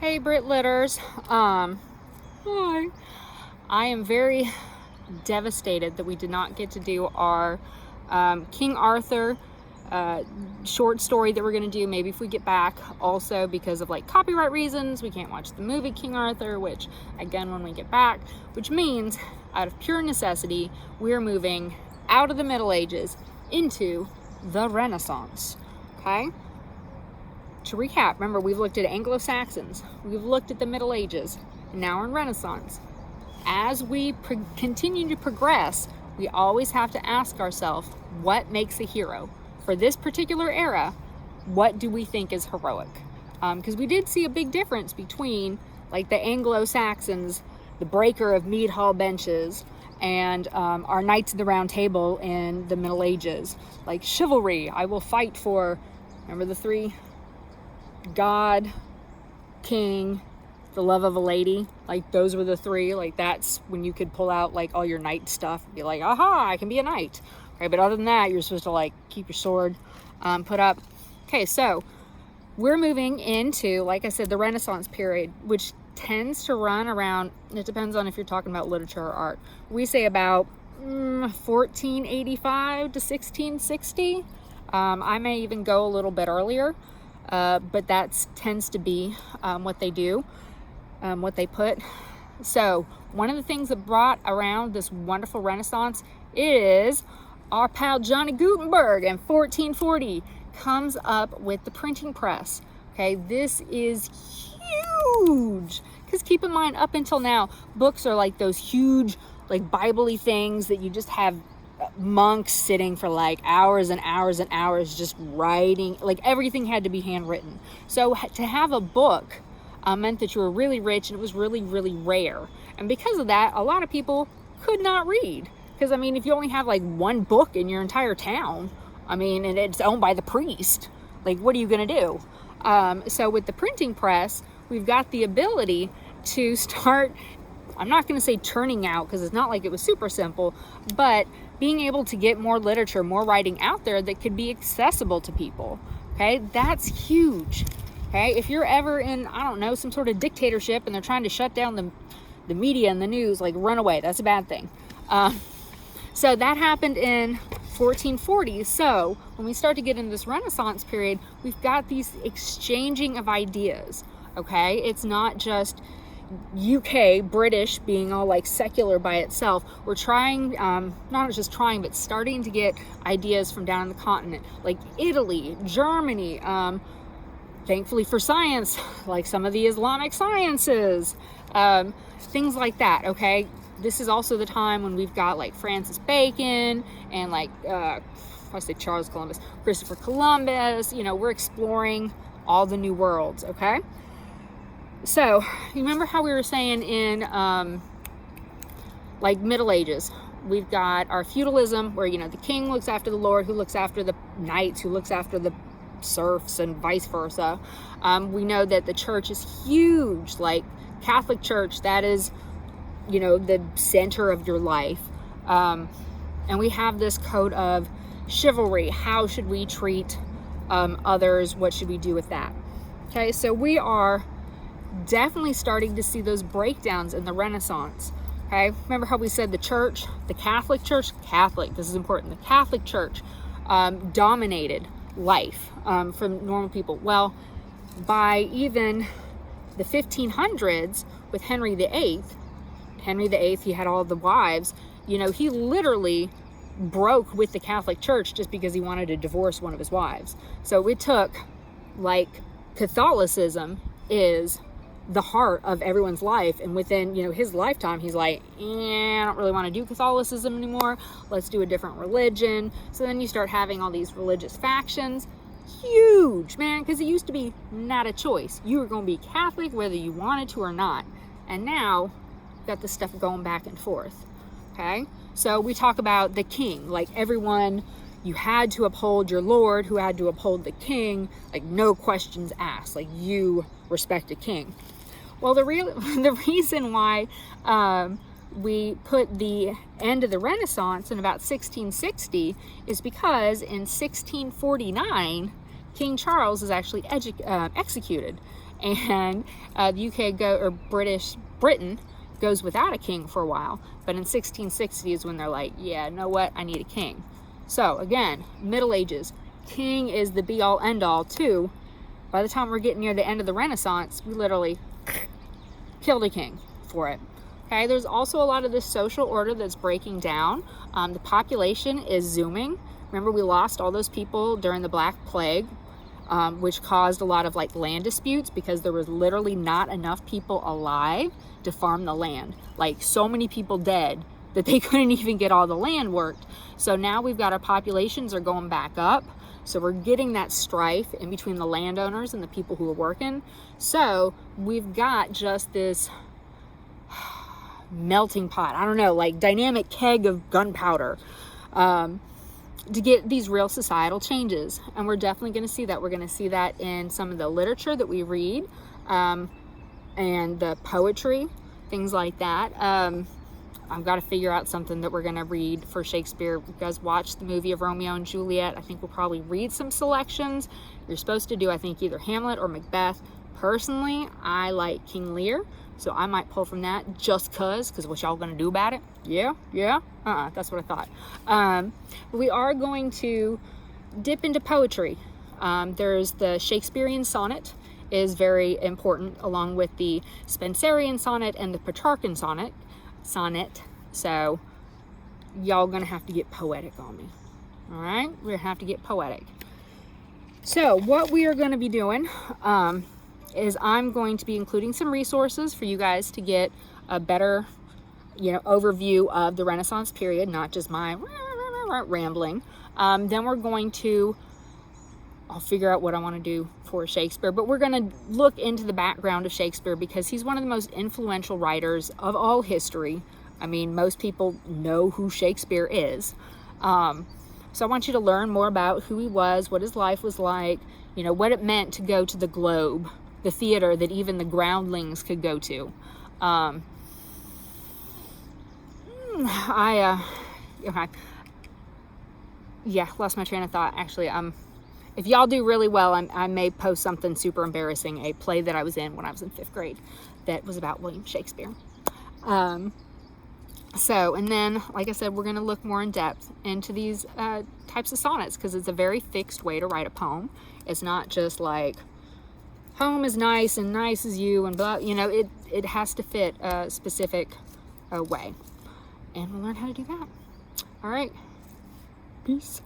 Hey, Brit Litters. Hi. I am very devastated that we did not get to do our King Arthur short story that we're going to do maybe if we get back. Also, because of like copyright reasons, we can't watch the movie King Arthur, which again, when we get back, which means out of pure necessity, we're moving out of the Middle Ages into the Renaissance. Okay? To recap, remember, we've looked at Anglo-Saxons, we've looked at the Middle Ages, and now we're in Renaissance. As we continue to progress, we always have to ask ourselves, what makes a hero? For this particular era, what do we think is heroic? Because we did see a big difference between like the Anglo-Saxons, the breaker of mead hall benches, and our Knights of the Round Table in the Middle Ages. Like chivalry, I will fight for, remember the three? God, king, the love of a lady. Like those were the three. Like that's when you could pull out like all your knight stuff and be like, aha, I can be a knight. Right? But other than that, you're supposed to like keep your sword put up. Okay, so we're moving into, like I said, the Renaissance period, which tends to run around, it depends on if you're talking about literature or art. We say about 1485 to 1660. I may even go a little bit earlier. But that tends to be what they do, what they put. So one of the things that brought around this wonderful Renaissance is our pal Johnny Gutenberg in 1440 comes up with the printing press. Okay, this is huge. Because keep in mind, up until now, books are like those huge, like Bible-y things that you just have monks sitting for like hours and hours and hours just writing. Like everything had to be handwritten. So to have a book meant that you were really rich, and it was really, really rare. And because of that, a lot of people could not read. Because I mean, if you only have like one book in your entire town, I mean, and it's owned by the priest, like what are you going to do? So with the printing press, we've got the ability to start, I'm not going to say churning out because it's not like it was super simple, but being able to get more literature, more writing out there that could be accessible to people. Okay, that's huge. Okay, if you're ever in, I don't know, some sort of dictatorship and they're trying to shut down the media and the news, like run away. That's a bad thing. So that happened in 1440. So when we start to get into this Renaissance period, we've got these exchanging of ideas. Okay, it's not just UK, British being all like secular by itself. We're trying, not just trying, but starting to get ideas from down on the continent, like Italy, Germany, thankfully for science, like some of the Islamic sciences, things like that. Okay, this is also the time when we've got like Francis Bacon and like I say Charles Columbus, Christopher Columbus. You know, we're exploring all the new worlds. Okay. So, you remember how we were saying in, like, Middle Ages, we've got our feudalism where, you know, the king looks after the lord, who looks after the knights, who looks after the serfs, and vice versa. We know that the church is huge, like Catholic Church, that is, you know, the center of your life. And we have this code of chivalry. How should we treat others? What should we do with that? Okay, so we are definitely starting to see those breakdowns in the Renaissance. Okay, remember how we said the church, the Catholic Church, this is important, the Catholic Church dominated life from normal people. Well, by even the 1500s with Henry VIII, he had all the wives, you know, he literally broke with the Catholic Church just because he wanted to divorce one of his wives. So it took, like, Catholicism is the heart of everyone's life, and within, you know, his lifetime, he's like, I don't really want to do Catholicism anymore, let's do a different religion. So then you start having all these religious factions. Huge, man, because it used to be not a choice. You were going to be Catholic whether you wanted to or not, and now you've got this stuff going back and forth. Okay, so we talk about the king, like everyone, you had to uphold your lord, who had to uphold the king, like no questions asked, like you respect a king. Well, the reason why we put the end of the Renaissance in about 1660 is because in 1649, King Charles is actually executed. And the UK or Britain goes without a king for a while, but in 1660 is when they're like, yeah, know what, I need a king. So again, Middle Ages, king is the be all end all too. By the time we're getting near the end of the Renaissance, we literally killed a king for it. Okay, there's also a lot of this social order that's breaking down. The population is zooming. Remember, we lost all those people during the Black Plague, which caused a lot of like land disputes because there was literally not enough people alive to farm the land. Like, so many people dead that they couldn't even get all the land worked. So now we've got our populations are going back up. So we're getting that strife in between the landowners and the people who are working. So we've got just this melting pot, I don't know, like dynamic keg of gunpowder, to get these real societal changes. And we're definitely going to see that. We're going to see that in some of the literature that we read, and the poetry, things like that. I've got to figure out something that we're going to read for Shakespeare. You guys watched the movie of Romeo and Juliet. I think we'll probably read some selections. You're supposed to do, I think, either Hamlet or Macbeth. Personally, I like King Lear, so I might pull from that just because what y'all going to do about it? Yeah? That's what I thought. But we are going to dip into poetry. There's the Shakespearean sonnet is very important, along with the Spenserian sonnet and the Petrarchan sonnet. So y'all gonna have to get poetic on me. All right, we're gonna have to get poetic. So what we are going to be doing is I'm going to be including some resources for you guys to get a better, overview of the Renaissance period, not just my rambling. Then we're going to, I'll figure out what I want to do for Shakespeare, but we're going to look into the background of Shakespeare because he's one of the most influential writers of all history. I mean, most people know who Shakespeare is. So I want you to learn more about who he was, what his life was like, what it meant to go to the Globe, the theater that even the groundlings could go to. Lost my train of thought. Actually, if y'all do really well, I may post something super embarrassing, a play that I was in when I was in 5th grade that was about William Shakespeare. And then, like I said, we're going to look more in depth into these types of sonnets because it's a very fixed way to write a poem. It's not just like, home is nice and nice is you and blah, it has to fit a specific way. And we'll learn how to do that. All right. Peace.